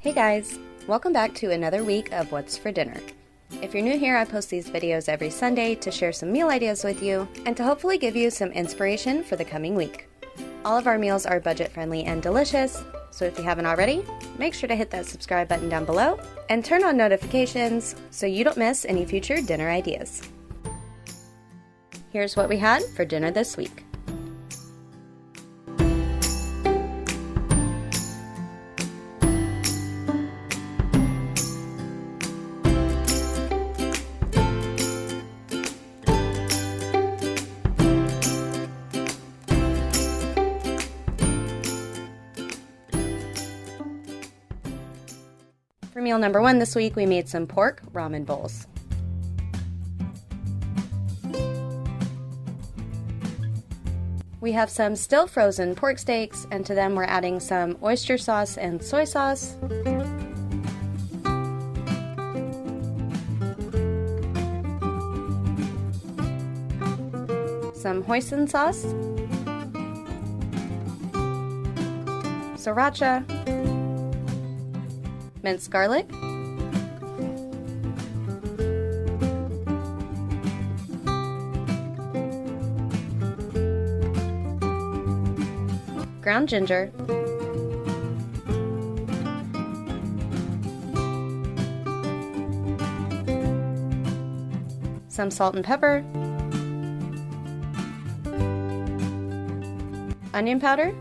Hey guys, welcome back to another week of What's for Dinner. If you're new here, I post these videos every Sunday to share some meal ideas with you and to hopefully give you some inspiration for the coming week. All of our meals are budget friendly and delicious, so if you haven't already, make sure to hit that subscribe button down below and turn on notifications so you don't miss any future dinner ideas. Here's what we had for dinner this week. For meal number one this week, we made some pork ramen bowls. We have some still frozen pork steaks, and to them we're adding some oyster sauce and soy sauce. Some hoisin sauce. Sriracha. Minced garlic, ground ginger, some salt and pepper, onion powder,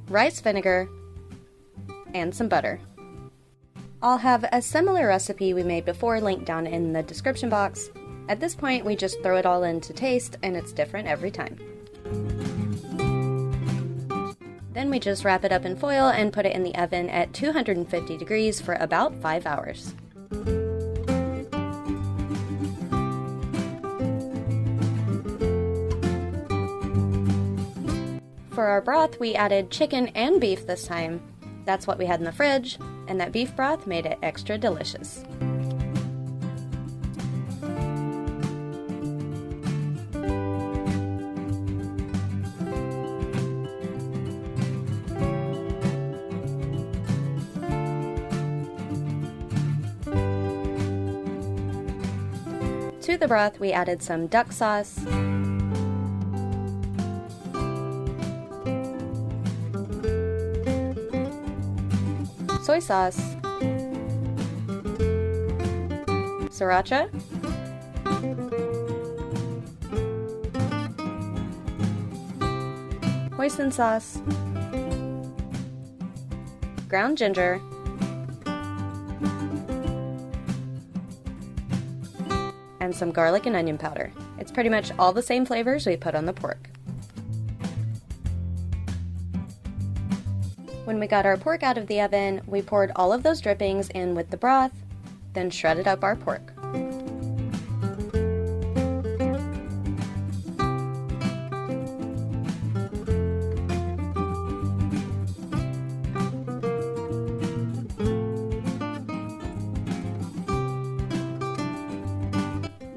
rice vinegar, and some butter. I'll have a similar recipe we made before linked down in the description box. At this point, we just throw it all in to taste, and it's different every time. Then we just wrap it up in foil and put it in the oven at 250 degrees for about 5 hours. For our broth, we added chicken and beef this time. That's what we had in the fridge, and that beef broth made it extra delicious. To the broth, we added some duck sauce, soy sauce, sriracha, hoisin sauce, ground ginger, and some garlic and onion powder. It's pretty much all the same flavors we put on the pork. When we got our pork out of the oven, we poured all of those drippings in with the broth, then shredded up our pork.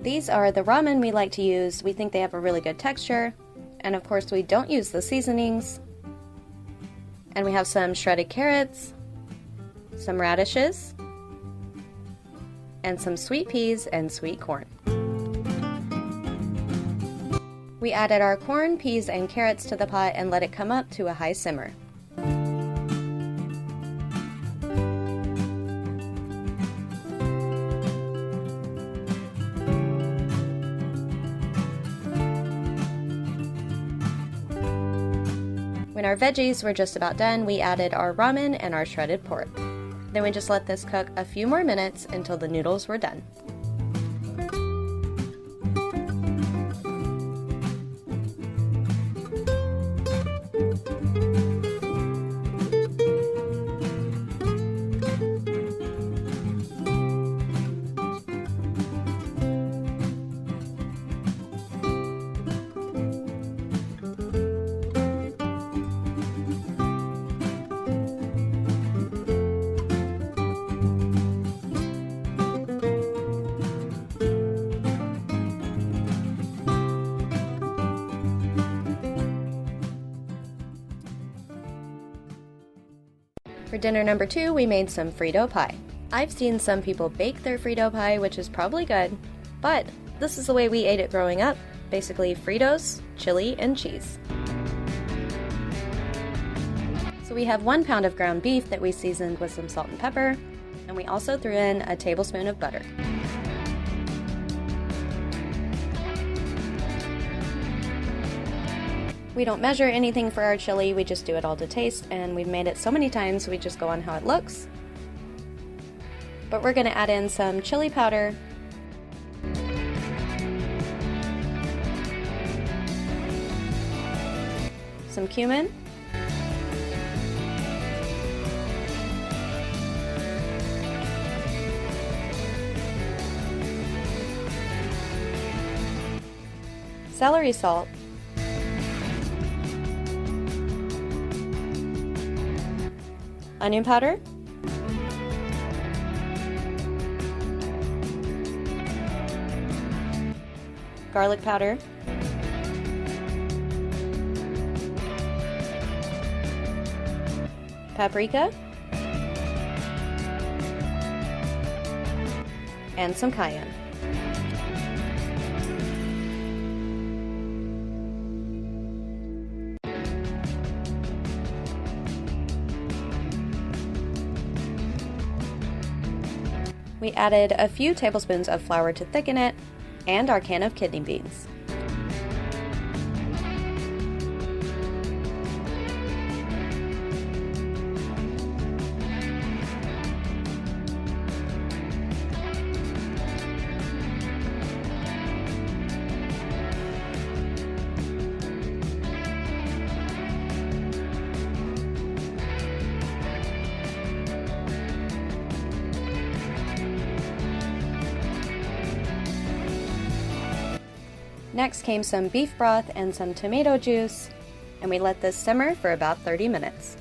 These are the ramen we like to use. We think they have a really good texture, and of course we don't use the seasonings. And we have some shredded carrots, some radishes, and some sweet peas and sweet corn. We added our corn, peas, and carrots to the pot and let it come up to a high simmer. When our veggies were just about done, we added our ramen and our shredded pork. Then we just let this cook a few more minutes until the noodles were done. For dinner number 2, we made some Frito Pie. I've seen some people bake their Frito Pie, which is probably good, but this is the way we ate it growing up. Basically Fritos, chili, and cheese. So we have 1 pound of ground beef that we seasoned with some salt and pepper, and we also threw in a tablespoon of butter. We don't measure anything for our chili, we just do it all to taste, and we've made it so many times we just go on how it looks. But we're going to add in some chili powder, some cumin, celery salt, onion powder, garlic powder, paprika, and some cayenne. We added a few tablespoons of flour to thicken it, and our can of kidney beans. Next came some beef broth and some tomato juice, and we let this simmer for about 30 minutes.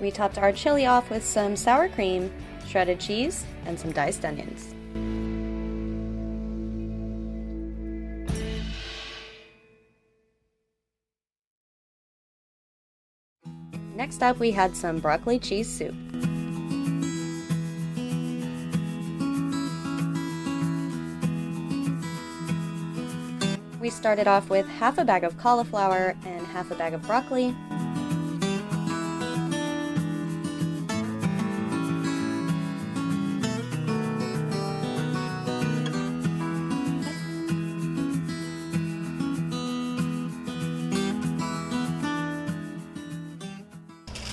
We topped our chili off with some sour cream, shredded cheese, and some diced onions. Next up, we had some broccoli cheese soup. We started off with half a bag of cauliflower and half a bag of broccoli.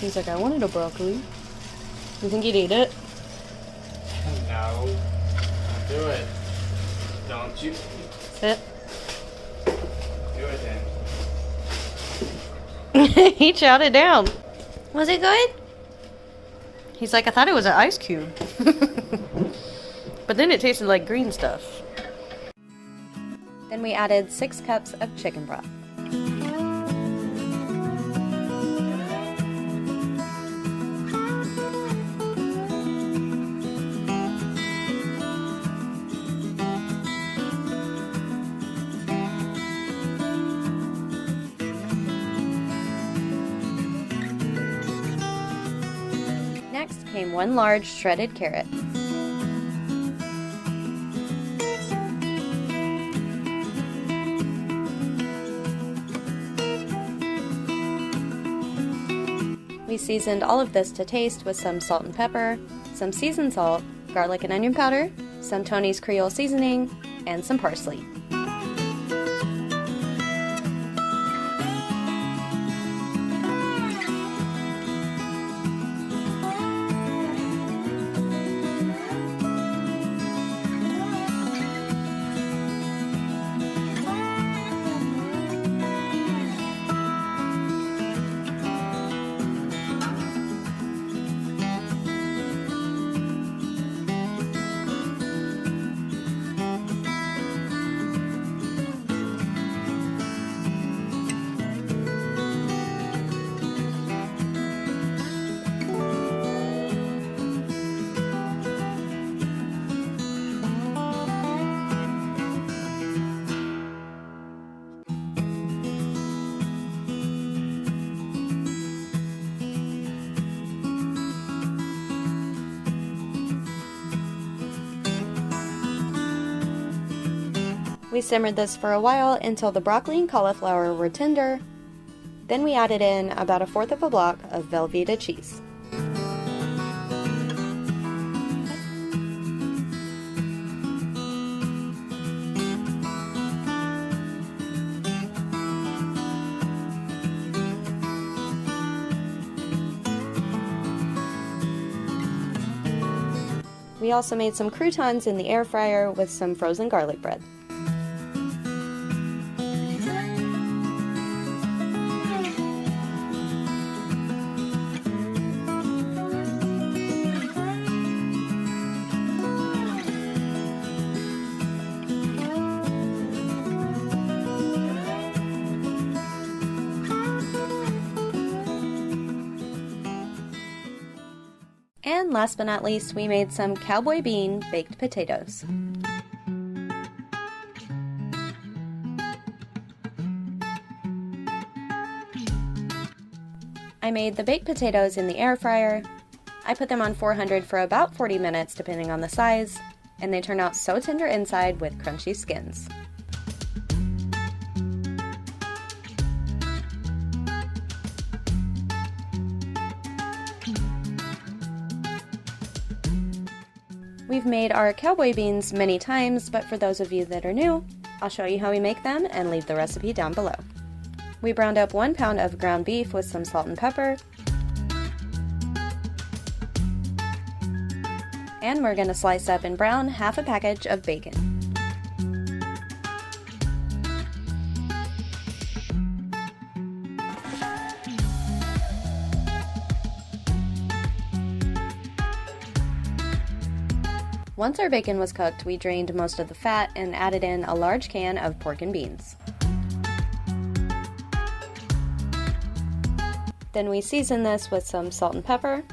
He's like, I wanted a broccoli. You think you'd eat it? No. Don't do it. Don't you? Sit. Do it then. He chowed it down. Was it good? He's like, I thought it was an ice cube. But then it tasted like green stuff. Then we added 6 cups of chicken broth. Next came 1 large shredded carrot. We seasoned all of this to taste with some salt and pepper, some seasoned salt, garlic and onion powder, some Tony's Creole seasoning, and some parsley. We simmered this for a while until the broccoli and cauliflower were tender. Then we added in about 1/4 of a block of Velveeta cheese. We also made some croutons in the air fryer with some frozen garlic bread. And last but not least, we made some Cowboy Bean baked potatoes. I made the baked potatoes in the air fryer. I put them on 400 for about 40 minutes depending on the size, and they turn out so tender inside with crunchy skins. We've made our cowboy beans many times, but for those of you that are new, I'll show you how we make them and leave the recipe down below. We browned up 1 pound of ground beef with some salt and pepper. And we're going to slice up and brown 1/2 package of bacon. Once our bacon was cooked, we drained most of the fat and added in a large can of pork and beans. Then we season this with some salt and pepper,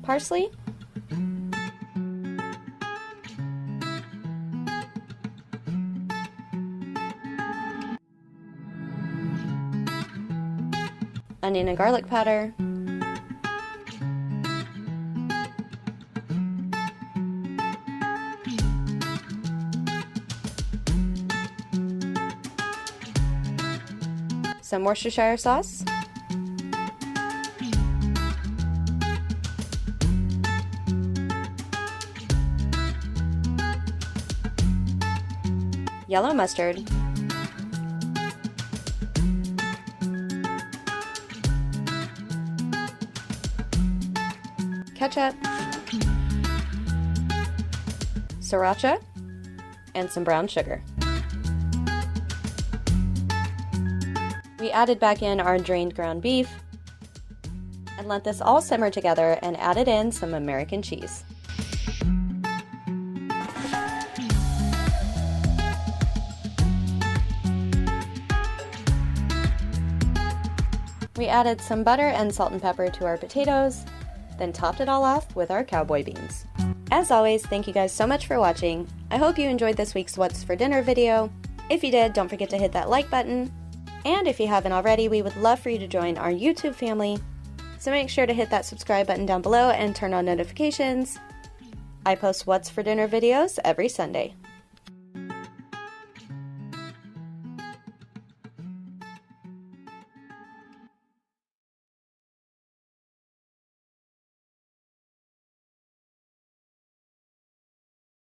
parsley, onion and garlic powder, some Worcestershire sauce, yellow mustard, ketchup, Sriracha, and some brown sugar. We added back in our drained ground beef and let this all simmer together and added in some American cheese. We added some butter and salt and pepper to our potatoes, then topped it all off with our cowboy beans. As always, thank you guys so much for watching. I hope you enjoyed this week's What's for Dinner video. If you did, don't forget to hit that like button. And if you haven't already, we would love for you to join our YouTube family. So make sure to hit that subscribe button down below and turn on notifications. I post What's for Dinner videos every Sunday.